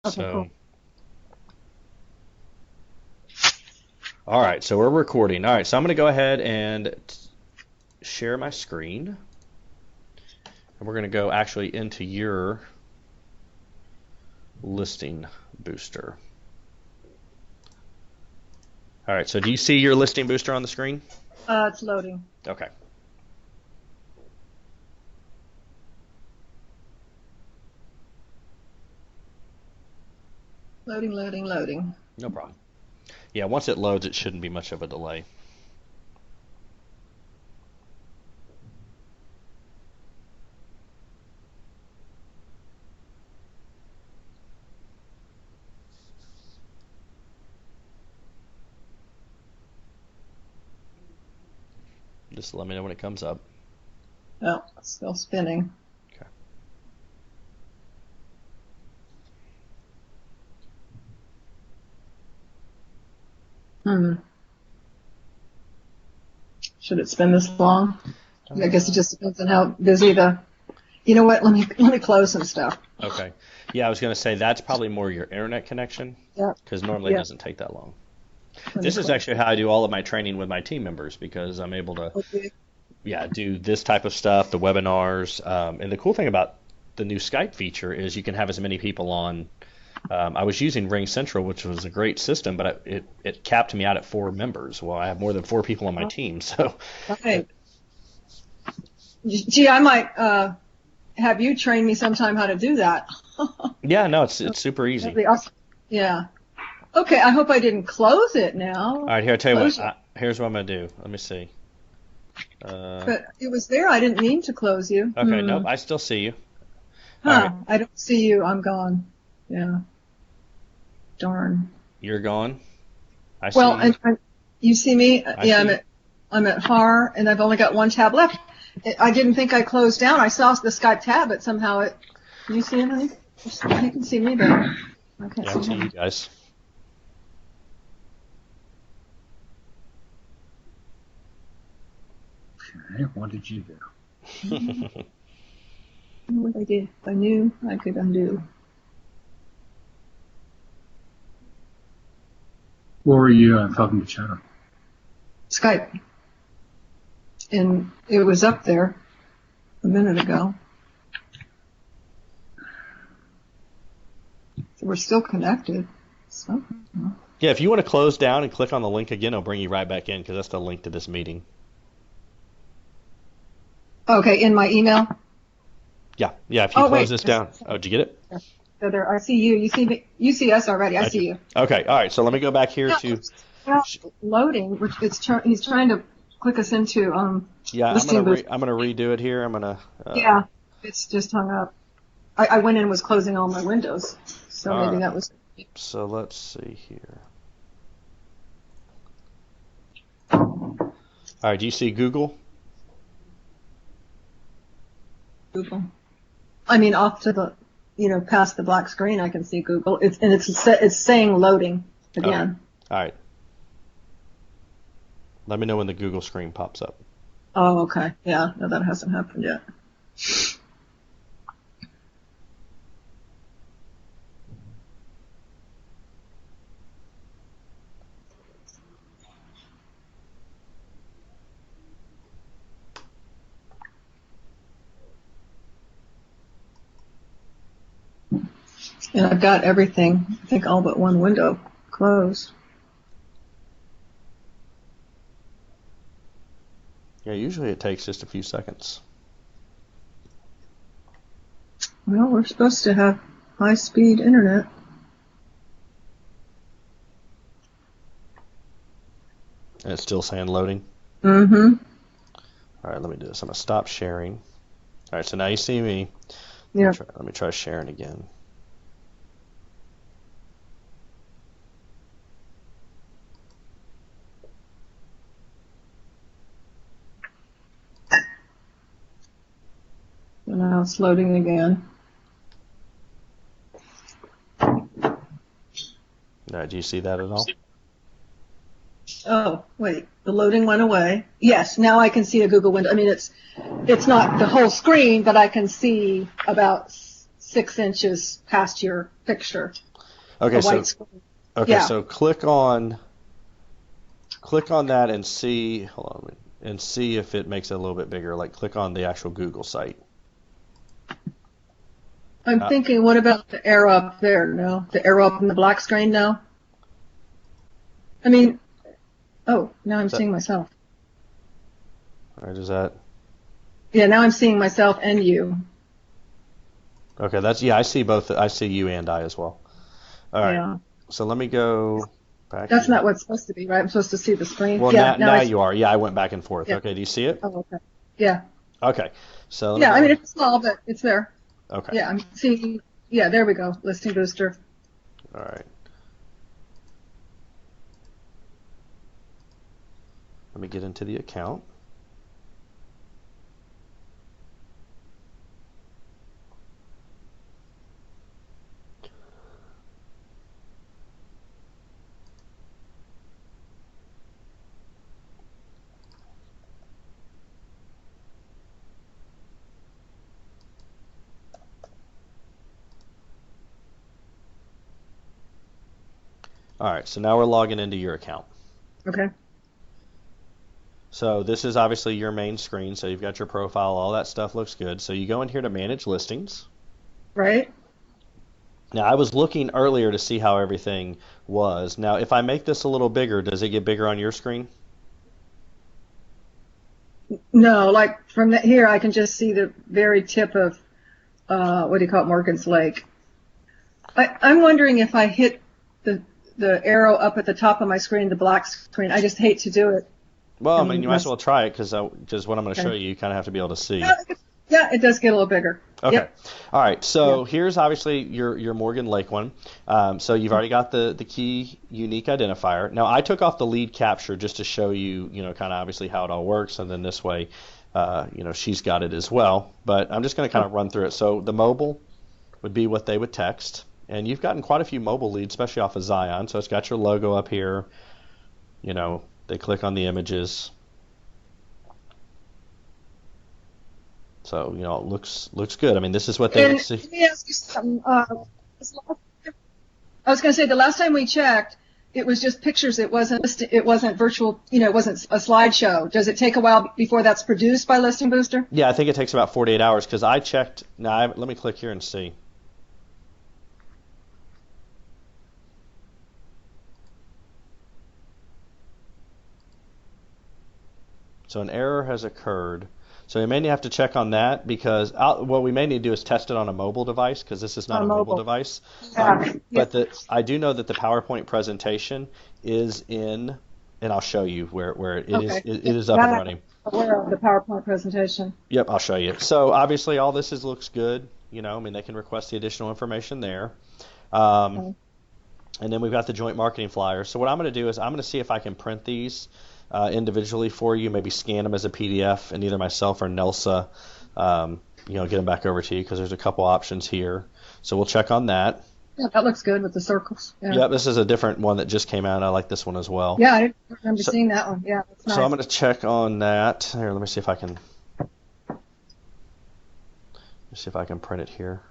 Okay, So, cool. all right, so we're recording. All right, so I'm going to go ahead and share my screen. And we're going to go actually into your listing booster. All right, so do you see your listing booster on the screen? It's loading. Okay. Loading, loading, loading. No problem. Yeah, once it loads, it shouldn't be much of a delay. Just let me know when it comes up. Oh, it's still spinning. Okay. Hmm. Should it spin this long? I guess it Uh, just depends on how busy the. You know what? Let me close some stuff. okay. Yeah, I was going to say that's probably more your internet connection Yeah, because normally it yeah. doesn't take that long. Let me This is close actually how I do all of my training with my team members because I'm able to, it. yeah, do this type of stuff, the webinars. And the cool thing about the new Skype feature is you can have as many people on. I was using Ring Central, which was a great system, but it capped me out at 4 members. Well, I have more than 4 people on my team, so Okay. it, Gee, I might have you train me sometime how to do that. yeah, no, it's super That'd easy. be awesome. Yeah. Okay. I hope I didn't close it All now. right, here I tell you what. Close it. Here's what I'm gonna do. Let me see. Uh, But it was there. I didn't mean to close you. okay, nope, I still see you. All right, Huh. I don't see you. I'm gone. Yeah. Darn. you're gone. I see Well, you. and you see me? I Yeah, see you. I'm at HAR, and I've only got one tab left. I didn't think I closed down. I saw the Skype tab, but somehow it. Can you see anything? You can see me, but I can't Yeah, I see see you him. guys. Okay, what did you do? What I did, if I knew, I could undo. What were you talking to Shadow? Skype, and it was up there a minute ago. So we're still connected. So, Yeah, if you want to close down and click on the link again, it'll bring you right back in because that's the link to this meeting. okay, in my email. Yeah, yeah. If you Oh close wait, this down, oh, did you get it? so there. I see you. You see me. You see us already. I I see do. you. Okay, all right. So let me go back here Yeah, to. well, loading, which he's trying to click us into Yeah, listing boost. I'm gonna redo it here. I'm gonna. Yeah, it's just hung up. I went in and was closing all my windows, so All maybe right. that was So let's see here. All right. Do you see Google? Google. I mean, off to the, past the black screen, I can see Google. It's saying loading Okay. again. All right. Let me know when the Google screen pops up. Oh, okay. Yeah, no, that hasn't happened yet. And I've got everything, I think all but one window closed. Yeah, usually it takes just a few seconds. Well, we're supposed to have high-speed internet. And it's still saying loading. Mm-hmm. All right, let me do this. I'm gonna stop sharing. All right, so now you see me. Yeah. Let me try sharing again. So now it's loading again. All right, do you see that at all? Oh, wait, the loading went away. Yes, now I can see a Google window. I mean, it's not the whole screen, but I can see about 6 inches past your picture. Okay, a so white screen. okay, Yeah. so click on that and see. Hold on, and see if it makes it a little bit bigger. Like click on the actual Google site. I'm thinking, what about the arrow up there? No, the arrow up in the black screen. No. I mean, oh, now I'm seeing myself. All right, is that Yeah, now I'm seeing myself and you. okay? That's I see both. I see you and I as well. All right, Yeah. so let me go back That's here. not what it's supposed to be, right? I'm supposed to see the screen. Well, Yeah. Now now I. you are. Yeah, I went back and forth. Yeah. Okay, do you see it? Oh, okay. Yeah. Okay, so let me Yeah. I go. mean, it's small, but it's there. Okay, Yeah. I'm seeing. Yeah. There we go. Listing booster. all right. Let me get into the account. All right, so now we're logging into your account. Okay. So this is obviously your main screen. So you've got your profile, all that stuff looks good. So you go in here to manage listings. Right. Now I was looking earlier to see how everything was. Now if I make this a little bigger, does it get bigger on your screen? No, like from here, I can just see the very tip of what do you call it, Morgan's Lake. I'm wondering if I hit the arrow up at the top of my screen, the black screen. I just hate to do it. Well, I And mean, you might as well try it because just what I'm going to show you, you kind of have to be able to see. Yeah, it does get a little bigger. Okay. Yep. All right. So here's obviously your Morgan Lake one. So you've already got the key unique identifier. Now I took off the lead capture just to show you, kind of obviously how it all works, and then this way, she's got it as well. But I'm just going to kind of run through it. So the mobile would be what they would text, and you've gotten quite a few mobile leads, especially off of Zion. So it's got your logo up here. They click on the images. So, it looks good. I mean, this is what they And would see. let me ask you something. I was going to say the last time we checked, it was just pictures. It wasn't virtual. It wasn't a slideshow. Does it take a while before that's produced by Listing Booster? Yeah, I think it takes about 48 hours because I checked. Now, let me click here and see. So an error has occurred. So we may have to check on that because what we may need to do is test it on a mobile device because this is not a mobile device. Yeah. But I do know that the PowerPoint presentation is in, and I'll show you where it is. Okay. It is up and running. Aware of the PowerPoint presentation. Yep, I'll show you. So obviously all this looks good. I mean, they can request the additional information there. Okay. And then we've got the joint marketing flyers. So what I'm going to do is I'm going to see if I can print these individually for you, maybe scan them as a PDF, and either myself or Nelsa, get them back over to you because there's a couple options here. So we'll check on that. Yeah, that looks good with the circles. Yeah. Yep, this is a different one that just came out. I like this one as well. Yeah, I didn't remember seeing that one. Yeah, that's nice. So I'm going to check on that. Here, let me see if I can. Print it here.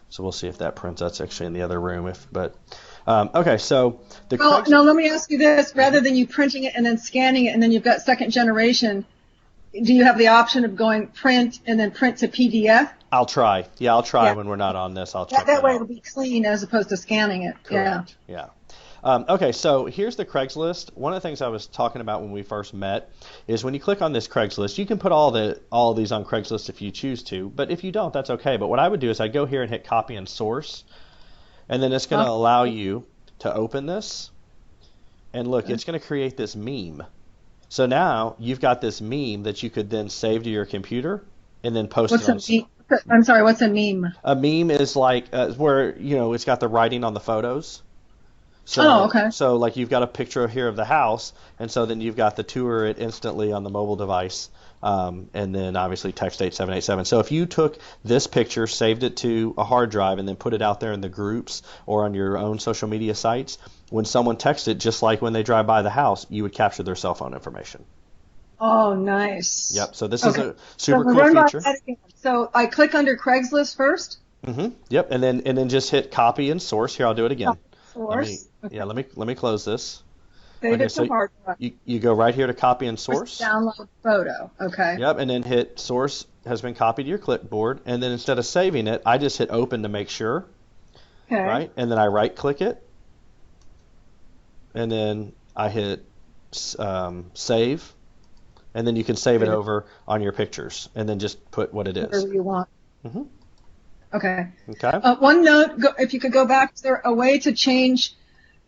So we'll see if that prints. That's actually in the other room. Okay. So now let me ask you this: rather than you printing it and then scanning it, and then you've got second generation, do you have the option of going print and then print to PDF? I'll try. Yeah, I'll try when we're not on this. I'll check that way out. It'll be clean as opposed to scanning it. Correct. Yeah. Okay, so here's the Craigslist. One of the things I was talking about when we first met is when you click on this Craigslist, you can put all of these on Craigslist if you choose to, but if you don't, that's okay. But what I would do is I'd go here and hit copy and source, and then it's going to allow you to open this, and look, it's going to create this meme. So now you've got this meme that you could then save to your computer and then post it on. I'm sorry, what's a meme? A meme is like where, it's got the writing on the photos. So, okay. So like you've got a picture here of the house, and so then you've got the tour it instantly on the mobile device, and then obviously text 8787. So if you took this picture, saved it to a hard drive, and then put it out there in the groups or on your own social media sites, when someone texts it, just like when they drive by the house, you would capture their cell phone information. Oh, nice. Yep. So this is Okay. a So super we'll cool run by feature. that again. So I click under Craigslist first. Yep. And then just hit copy and source. Here, I'll do it again. Copy Let me source. yeah, Okay. let me close this. Save Okay, it to so hard drive. you go right here to copy and First, source. download photo. Okay. Yep, and then hit source has been copied to your clipboard, and then instead of saving it, I just hit open to make sure, Okay. right? And then I right click it, and then I hit save, and then you can save it Save it over on your pictures, and then just put what it is. wherever you want. hmm Okay. Okay. One note, if you could go back, is there a way to change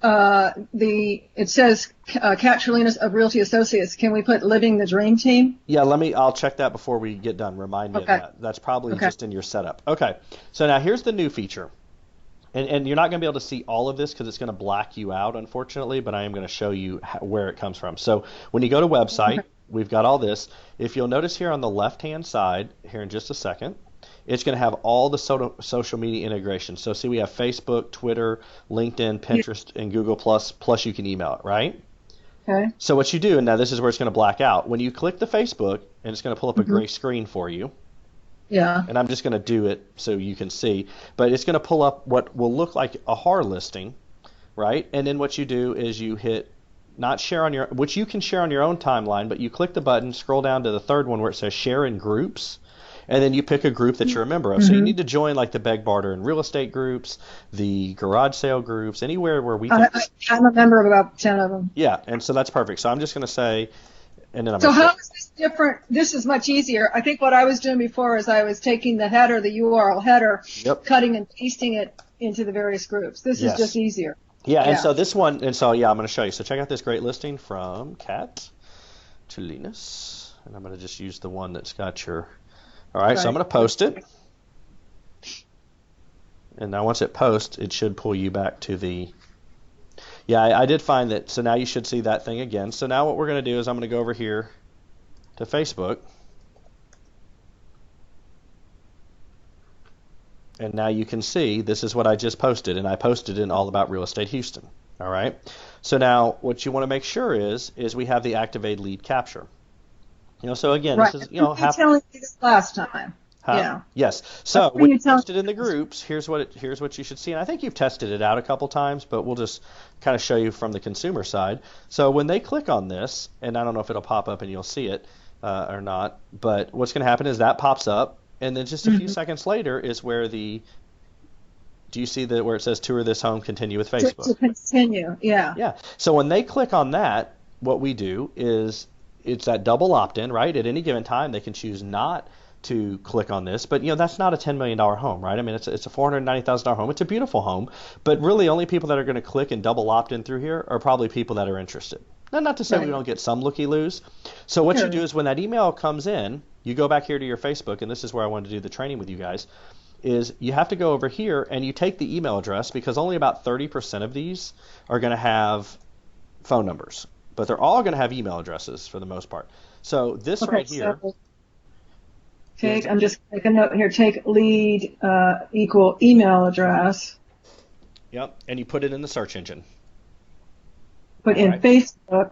it says Kat Trelinas of Realty Associates. Can we put Living the Dream Team? Yeah, I'll check that before we get done. Remind me of Okay. that. That's probably Okay. just in your setup. Okay. So now here's the new feature. And you're not going to be able to see all of this because it's going to black you out, unfortunately, but I am going to show you where it comes from. So when you go to website, we've got all this. If you'll notice here on the left-hand side, here in just a second, it's going to have all the social media integration. So see, we have Facebook, Twitter, LinkedIn, Yeah. Pinterest, and Google+, plus you can email it, right? Okay. So what you do, and now this is where it's going to black out, when you click the Facebook, and it's going to pull up a hmm gray screen for you, Yeah. and I'm just going to do it so you can see, but it's going to pull up what will look like a HAR listing, right? And then what you do is you hit not share on your, which you can share on your own timeline, but you click the button, scroll down to the third one where it says share in groups, and then you pick a group that you're a member of. So you hmm need to join like the beg, barter, and real estate groups, the garage sale groups, anywhere where we I, think, I, I'm a member of about 10 of them. yeah, and so that's perfect. So I'm just going to say, and then I'm So going to show, how is this different? This is much easier. I think what I was doing before is I was taking the header, the URL header, yep, cutting and pasting it into the various groups. This is just yes. easier. Yeah, and Yeah. so this one, and so yeah, I'm going to show you. So check out this great listing from Kat Trelinas, and I'm going to just use the one that's got your. All right, so I'm Right. going to post it, and now once it posts, it should pull you back to the. Yeah, I did find that. So now you should see that thing again. So now what we're going to do is I'm going to go over here to Facebook, and now you can see this is what I just posted, and I posted in All About Real Estate Houston. All right. So now what you want to make sure is we have the activate lead capture. So again, this Right. is You telling me this last time. huh? Yeah. Yes. I So remember when you you telling post it in the me. groups, here's what you should see. And I think you've tested it out a couple times, but we'll just kind of show you from the consumer side. So when they click on this, and I don't know if it'll pop up and you'll see it or not, but what's going to happen is that pops up, and then just a few Mhm. seconds later is where do you see where it says tour this home, continue with To Facebook? continue. Yeah. Yeah. So when they click on that, what we do is it's that double opt-in, right? At any given time, they can choose not to click on this, but that's not a $10 million home, right? I mean, it's a $490,000 home. It's a beautiful home, but really only people that are going to click and double opt-in through here are probably people that are interested. Now, not to say we Right. don't get some looky-loos. So what you do Sure. is when that email comes in, you go back here to your Facebook, and this is where I wanted to do the training with you guys, is you have to go over here and you take the email address because only about 30% of these are going to have phone numbers, but they're all going to have email addresses for the most part. So this Okay. right here So is, I'm just making a note here. Take lead equal email address. yep, and you put it in the search engine. Put All in right. Facebook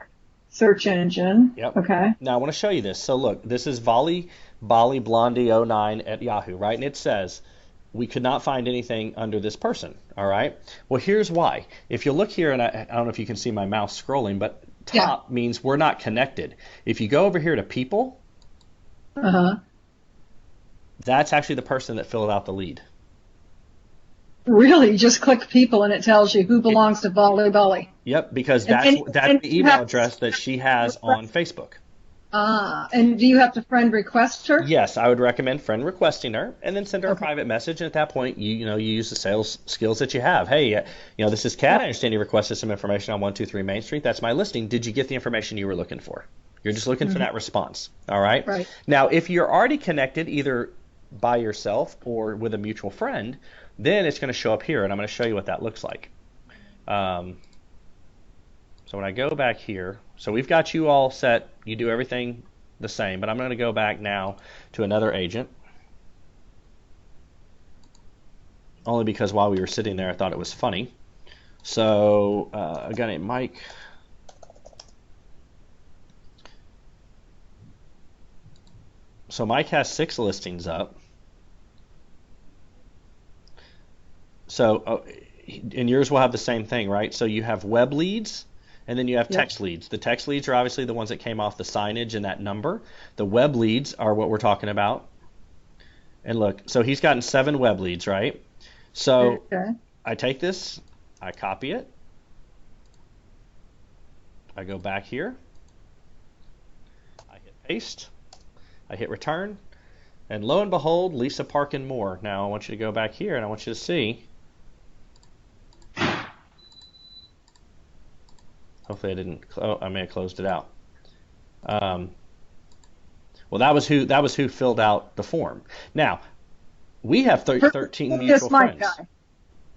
search engine. Yep. Okay. Now I want to show you this. So look, this is Volley Bali Blondie 09 at Yahoo, right? And it says we could not find anything under this person. All right. Well, here's why. If you look here, and I don't know if you can see my mouse scrolling, but Yeah. top means we're not connected. If you go over here to people, Uh-huh. that's actually the person that filled out the lead. Really, you just click people and it tells you who belongs to Volley Volley. Yep, because And that's the you email have to address that she has on Facebook. and do you have to friend request her? Yes, I would recommend friend requesting her and then send her a Okay. private message. And at that point, you use the sales skills that you have. Hey, this is Kat. I understand you requested some information on 123 Main Street. That's my listing. Did you get the information you were looking for? You're just looking for that response. All right. Right. Now, if you're already connected either by yourself or with a mutual friend, then it's going to show up here, and I'm going to show you what that looks like. So when I go back here, so we've got you all set. You do everything the same, but I'm going to go back now to another agent. Only because while we were sitting there, I thought it was funny. So a guy named Mike. So Mike has 6 listings up. So, and yours will have the same thing, right? So you have web leads, and then you have Yep. text leads. The text leads are obviously the ones that came off the signage and that number. The web leads are what we're talking about. And look, so he's gotten 7 web leads, right? So Okay. I take this, I copy it, I go back here, I hit paste, I hit return, and lo and behold, Lisa Parkin Moore. Now I want you to go back here and I want you to see. Hopefully I didn't. I may have closed it out. Well, that was who filled out the form. Now we have 13 For mutual this Mike friends. guy.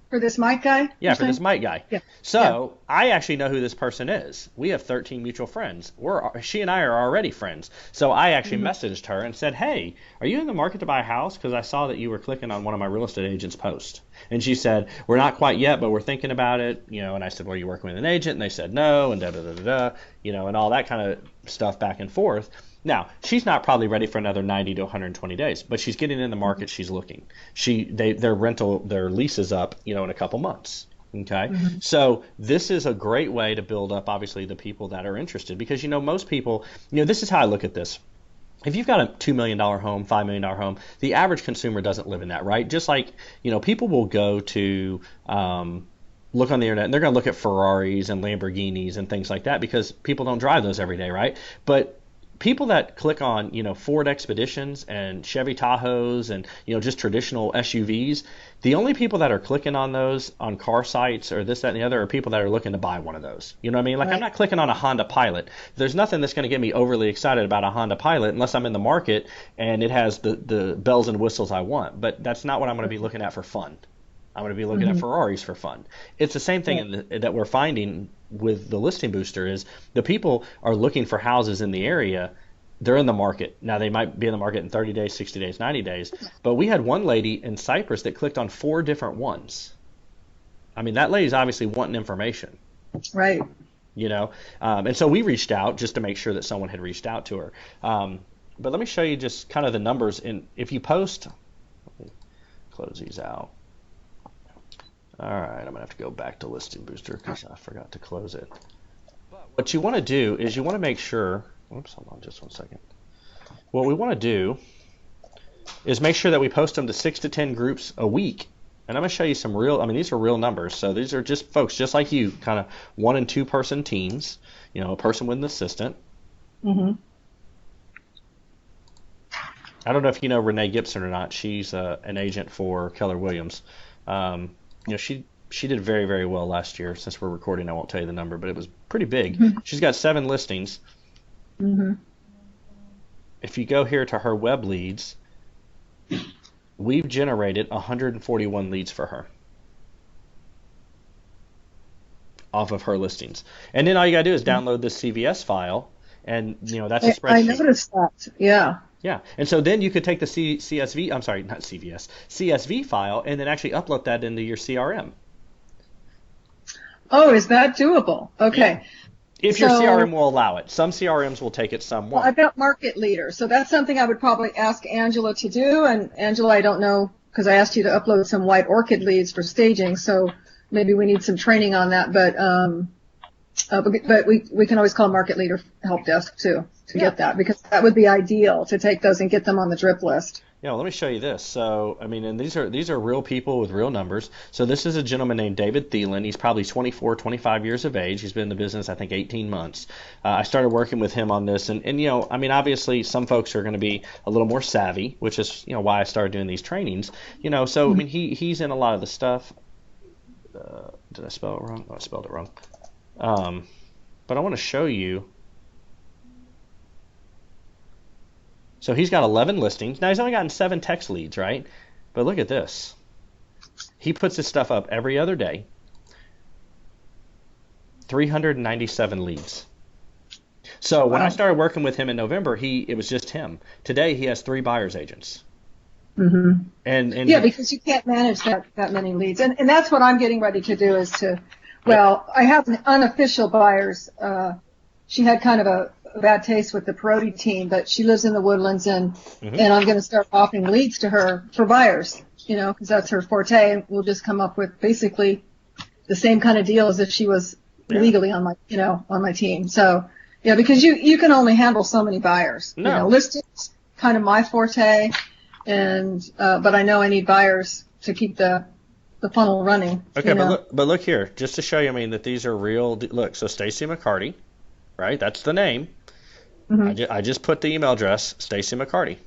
For this Mike guy? Yeah, you're for this saying? Mike guy. Yeah. So I actually know who this person is. We have 13 mutual friends. She and I are already friends. So I actually messaged her and said, "Hey, are you in the market to buy a house? Because I saw that you were clicking on one of my real estate agents' posts." And she said, "We're not quite yet, but we're thinking about it." And I said, "Well, are you working with an agent?" And they said no, and da da da da da, and all that kind of stuff back and forth. Now, she's not probably ready for another 90 to 120 days, but she's getting in the market. She's looking. Their lease is up, in a couple months. Okay. So this is a great way to build up, obviously, the people that are interested, because, most people, this is how I look at this. If you've got a $2 million home, $5 million home, the average consumer doesn't live in that, right? Just like, people will go to, look on the internet and they're going to look at Ferraris and Lamborghinis and things like that because people don't drive those every day, right? But people that click on, Ford Expeditions and Chevy Tahoes and, just traditional SUVs, the only people that are clicking on those on car sites or this, that, and the other are people that are looking to buy one of those. You know what I mean? Like, I'm not clicking on a Honda Pilot. There's nothing that's going to get me overly excited about a Honda Pilot unless I'm in the market and it has the bells and whistles I want. But that's not what I'm going to be looking at for fun. I'm going to be looking at Ferraris for fun. It's the same thing that we're finding with the Listing Booster is the people are looking for houses in the area. They're in the market. Now, they might be in the market in 30 days, 60 days, 90 days. But we had one lady in Cyprus that clicked on 4 different ones. I mean, that lady's obviously wanting information. Right. And so we reached out just to make sure that someone had reached out to her. But let me show you just kind of the numbers. If you post, let me close these out. All right, I'm going to have to go back to Listing Booster because I forgot to close it. But what you want to do is you want to make sure, oops, hold on just one second. What we want to do is make sure that we post them to 6 to 10 groups a week. And I'm going to show you some these are real numbers. So these are just folks just like you, kind of 1 and 2 person teams, a person with an assistant. Mm-hmm. I don't know if you know Renee Gibson or not. She's an agent for Keller Williams. She did very, very well last year. Since we're recording, I won't tell you the number, but it was pretty big. She's got 7 listings. If you go here to her web leads, we've generated 141 leads for her off of her listings. And then all you got to do is download this CVS file, and that's a spreadsheet. I noticed that. Yeah. Yeah, and so then you could take the CSV, I'm sorry, not CVS, CSV file, and then actually upload that into your CRM. Oh, is that doable? Okay. Yeah. If your CRM will allow it. Some CRMs will take it, some Well, won't. I've got Market Leader, so that's something I would probably ask Angela to do. And Angela, I don't know, because I asked you to upload some White Orchid leads for staging, so maybe we need some training on that. But we can always call Market Leader help desk too to get that, because that would be ideal to take those and get them on the drip list. Yeah, well, let me show you this. So, and these are real people with real numbers. So this is a gentleman named David Thielen. He's probably 24, 25 years of age. He's been in the business, I think, 18 months. I started working with him on this. And obviously some folks are going to be a little more savvy, which is, why I started doing these trainings. So, he's in a lot of the stuff. Did I spell it wrong? Oh, I spelled it wrong. But I want to show you. So he's got 11 listings. Now he's only gotten 7 text leads, right? But look at this. He puts his stuff up every other day. 397 leads. So when I started working with him in November, it was just him. Today he has 3 buyer's agents. Mm-hmm. And yeah, because you can't manage that many leads. And that's what I'm getting ready to do is to, well, I have an unofficial buyers. She had kind of a bad taste with the Perotti team, but she lives in the Woodlands, and Mhm. and I'm going to start offering leads to her for buyers, because that's her forte, and we'll just come up with basically the same kind of deal as if she was Yeah. legally on my team. So, yeah, because you can only handle so many buyers. No. Listings kind of my forte, and but I know I need buyers to keep the funnel running. Okay, but look here, just to show you, I mean, that these are real. Look, so Stacy McCarty, right? That's the name. Mhm. I just put the email address, Stacy McCarty.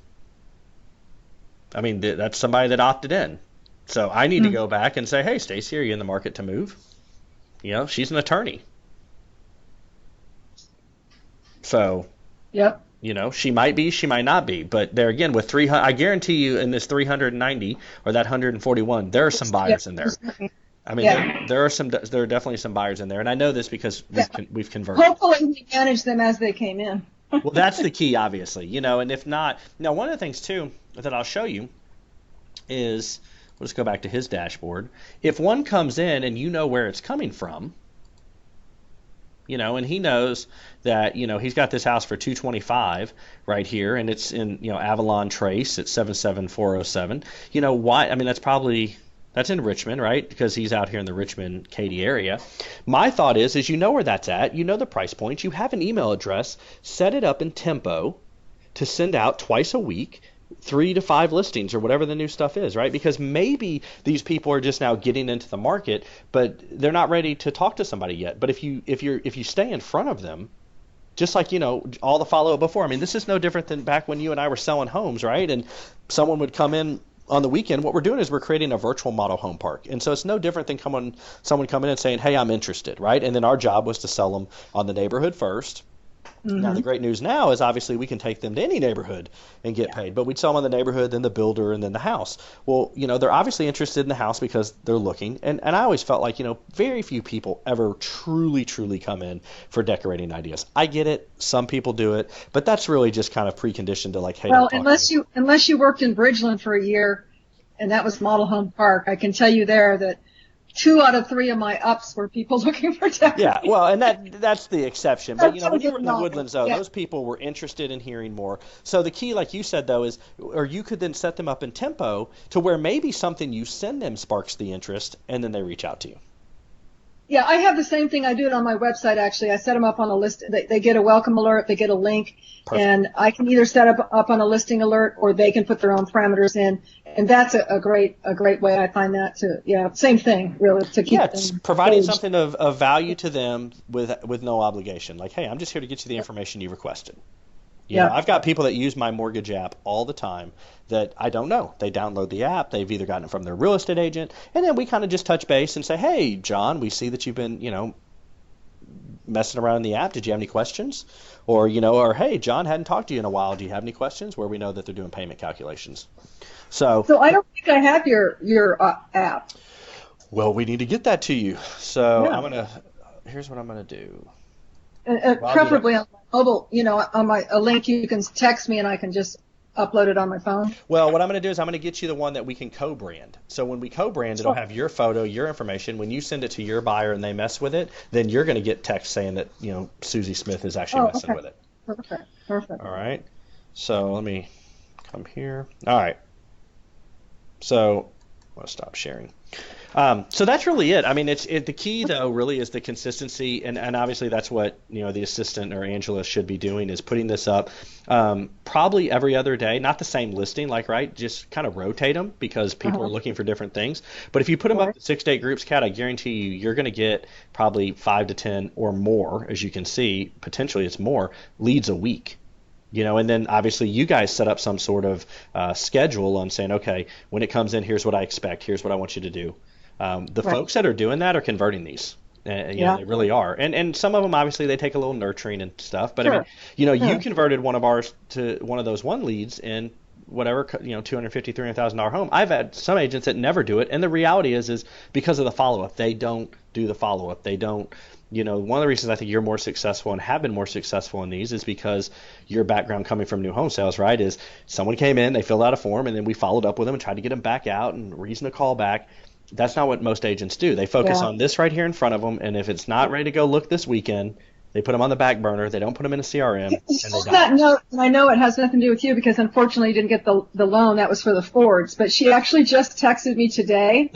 I mean, that's somebody that opted in. So I need to go back and say, hey, Stacy, are you in the market to move? She's an attorney. So, Yep. she might be, she might not be. But there again, with 300, I guarantee you in this 390 or that 141, there are some buyers in there. I mean, Yeah. there are definitely some buyers in there. And I know this because we've converted. Hopefully we manage them as they came in. Well, that's the key, obviously, and if not, now one of the things too that I'll show you is, we'll just go back to his dashboard. If one comes in and you know where it's coming from, and he knows that, he's got this house for 225 right here, and it's in, Avalon Trace at 77407. Why? I mean, that's in Richmond, right? Because he's out here in the Richmond, Katy area. My thought is you know where that's at. You know the price point. You have an email address. Set it up in Tempo to send out twice a week, 3 to 5 listings or whatever the new stuff is, right? Because maybe these people are just now getting into the market, but they're not ready to talk to somebody yet. But if you stay in front of them, just like, all the follow-up before. I mean, this is no different than back when you and I were selling homes, right? And someone would come in on the weekend. What we're doing is we're creating a virtual model home park. And so it's no different than someone coming in and saying, hey, I'm interested, right? And then our job was to sell them on the neighborhood first. Mm-hmm. Now, the great news now is obviously we can take them to any neighborhood and get paid. But we'd sell them on the neighborhood, then the builder, and then the house. Well, they're obviously interested in the house because they're looking. And I always felt like, very few people ever truly, truly come in for decorating ideas. I get it. Some people do it. But that's really just kind of preconditioned to like, hey, well, unless you worked in Bridgeland for a year, and that was model home park, I can tell you there that 2 out of 3 of my ups were people looking for decorating. Yeah, well, and that's the exception. But, when you were in the Woodlands, though, yeah, those people were interested in hearing more. So the key, like you said, though, is, or you could then set them up in Tempo to where maybe something you send them sparks the interest, and then they reach out to you. Yeah, I have the same thing. I do it on my website, actually. I set them up on a list. They get a welcome alert. They get a link. Perfect. And I can either set up on a listing alert, or they can put their own parameters in. And that's a great way. I find that same thing, really, to keep it's them providing engaged. something of value to them with no obligation. Like, hey, I'm just here to get you the information you requested. I've got people that use my mortgage app all the time that I don't know. They download the app. They've either gotten it from their real estate agent, and then we kind of just touch base and say, hey, John, we see that you've been, messing around in the app. Did you have any questions? Or, or hey, John, hadn't talked to you in a while. Do you have any questions? Where we know that they're doing payment calculations. So I don't think I have your app. Well, we need to get that to you. So here's what I'm going to do. Preferably on my mobile, on a link you can text me and I can just upload it on my phone. Well, what I'm going to do is I'm going to get you the one that we can co-brand. So when we co-brand, it'll have your photo, your information. When you send it to your buyer and they mess with it, then you're going to get text saying that, Susie Smith is actually messing with it. Perfect. All right. So let me come here. All right. So I'm going to stop sharing. So that's really it. I mean, the key though really is the consistency, and obviously that's what the assistant or Angela should be doing, is putting this up probably every other day, not the same listing, right? Just kind of rotate them because people are looking for different things. But if you put them up in 6 to 8 groups, Kat, I guarantee you're going to get probably 5 to 10 or more, as you can see, potentially it's more leads a week. And then obviously you guys set up some sort of schedule on saying, okay, when it comes in, here's what I expect, here's what I want you to do. Folks that are doing that are converting these. They really are. And some of them, obviously, they take a little nurturing and stuff. But, sure. I mean, you converted one of ours to one of those one leads in whatever, $250,000, $300,000 home. I've had some agents that never do it. And the reality is because of the follow-up. They don't do the follow-up. They don't. One of the reasons I think you're more successful and have been more successful in these is because your background coming from new home sales, right, is someone came in, they filled out a form, and then we followed up with them and tried to get them back out and reason to call back. That's not what most agents do. They focus on this right here in front of them, and if it's not ready to go look this weekend, They put them on the back burner. They don't put them in a CRM, and they On die. that note, and I know it has nothing to do with you because unfortunately you didn't get the loan. That was for the Fords. But she actually just texted me today,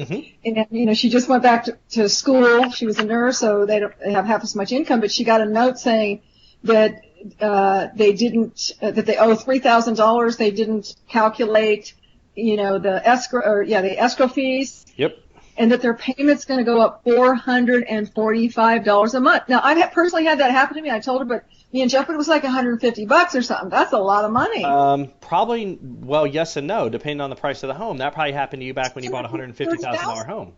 and she just went back to school. She was a nurse, so they have half as much income. But she got a note saying that they didn't that they owe $3,000. They didn't calculate, the escrow fees. Yep. And that their payment's going to go up $445 a month. Now, I've personally had that happen to me. I told her, but me and Jeff, it was like $150 or something. That's a lot of money. Probably, well, yes and no, depending on the price of the home. That probably happened to you back when you bought a $150,000 home.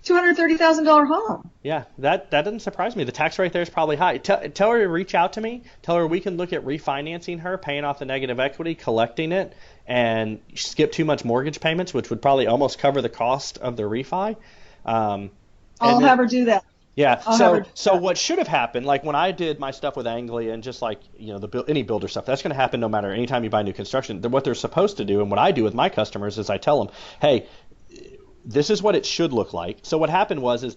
$230,000 home. Yeah, that doesn't surprise me. The tax rate there is probably high. Tell her to reach out to me. Tell her we can look at refinancing her, paying off the negative equity, collecting it, and skip too much mortgage payments, which would probably almost cover the cost of the refi. I'll have her do that. Yeah. So what should have happened, like when I did my stuff with Anglia and just like any builder stuff, that's going to happen no matter anytime you buy new construction. What they're supposed to do, and what I do with my customers is I tell them, hey, this is what it should look like. So what happened was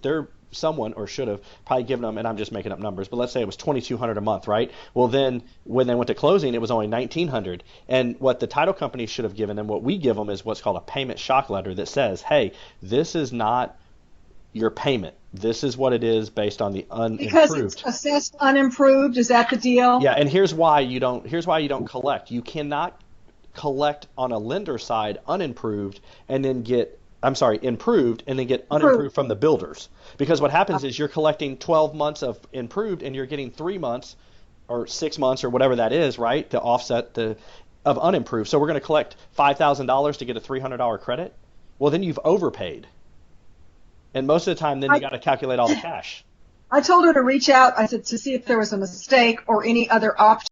someone should have probably given them, and I'm just making up numbers, but let's say it was $2,200 a month, right? Well, then when they went to closing, it was only $1,900. And what the title company should have given them, what we give them, is what's called a payment shock letter that says, hey, this is not your payment. This is what it is based on the unimproved. Because it's assessed unimproved. Is that the deal? Yeah, and here's why you don't collect. You cannot collect on a lender side unimproved and then get improved and then get unimproved from the builders. Because what happens is you're collecting 12 months of improved and you're getting 3 months or 6 months or whatever that is, right, to offset of unimproved. So we're going to collect $5,000 to get a $300 credit. Well, then you've overpaid. And most of the time, then you got to calculate all the cash. I told her to reach out. I said to see if there was a mistake or any other option